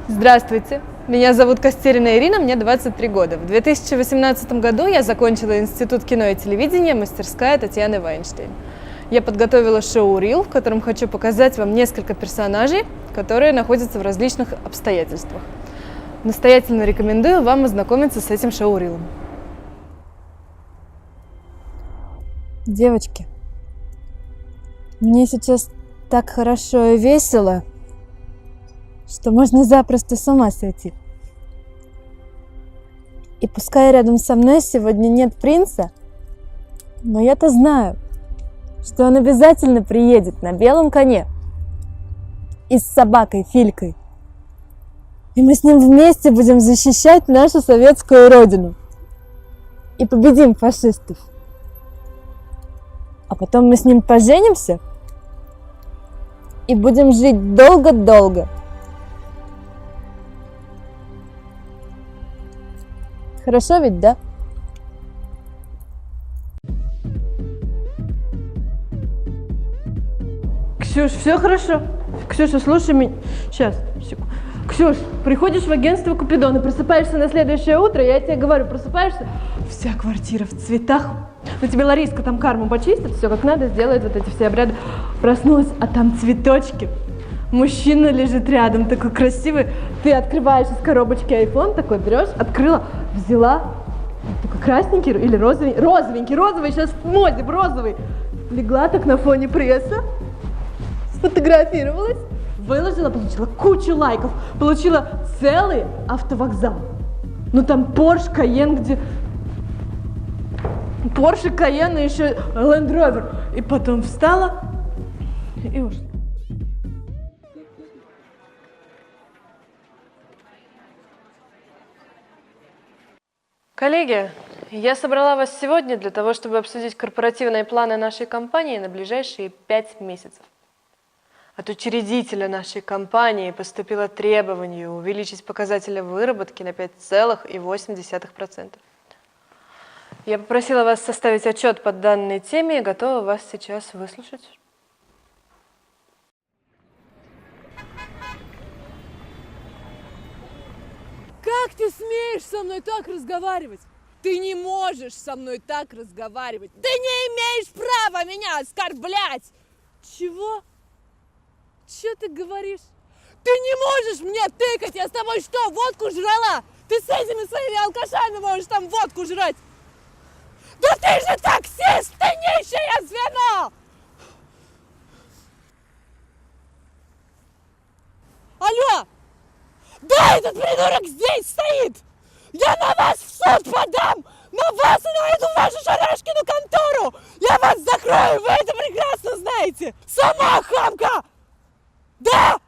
Здравствуйте, меня зовут Костерина Ирина, мне 23 года. В 2018 году я закончила Институт кино и телевидения, мастерская Татьяны Вайнштейн. Я подготовила шоу «Рил», в котором хочу показать вам несколько персонажей, которые находятся в различных обстоятельствах. Настоятельно рекомендую вам ознакомиться с этим шоу «Рилом». Девочки, мне сейчас так хорошо и весело, что можно запросто с ума сойти. И пускай рядом со мной сегодня нет принца, но я-то знаю, что он обязательно приедет на белом коне и с собакой Филькой. И мы с ним вместе будем защищать нашу советскую родину. И победим фашистов. А потом мы с ним поженимся и будем жить долго-долго. Хорошо ведь, да? Ксюш, все хорошо? Ксюша, слушай меня. Сейчас, секунду. Ксюш, приходишь в агентство Купидона, просыпаешься на следующее утро, я тебе говорю, просыпаешься, вся квартира в цветах. Ну тебе Лариска там карму почистит, все как надо, сделает вот эти все обряды. Проснулась, а там цветочки. Мужчина лежит рядом, такой красивый. Ты открываешь из коробочки iPhone, такой берешь, открыла, взяла. Такой красненький или розовенький. Розовый, сейчас в моде, розовый. Легла так на фоне пресса, сфотографировалась, выложила, получила кучу лайков, получила целый автовокзал. Ну там Porsche Cayenne, где... Porsche Cayenne и еще Land Rover. И потом встала и ушла. Коллеги, я собрала вас сегодня для того, чтобы обсудить корпоративные планы нашей компании на ближайшие 5 месяцев. От учредителя нашей компании поступило требование увеличить показатели выработки на 5,8%. Я попросила вас составить отчет по данной теме и готова вас сейчас выслушать. Как ты смеешь со мной так разговаривать? Ты не можешь со мной так разговаривать. Ты не имеешь права меня оскорблять. Чего? Че ты говоришь? Ты не можешь мне тыкать. Я с тобой что, водку жрала? Ты с этими своими алкашами можешь там водку жрать. Да ты же таксист, ты нищее звено! Алло! Да, этот придурок здесь стоит! Я на вас в суд подам! На вас и на эту вашу Шарашкину контору! Я вас закрою, вы это прекрасно знаете! Сама хамка! Да!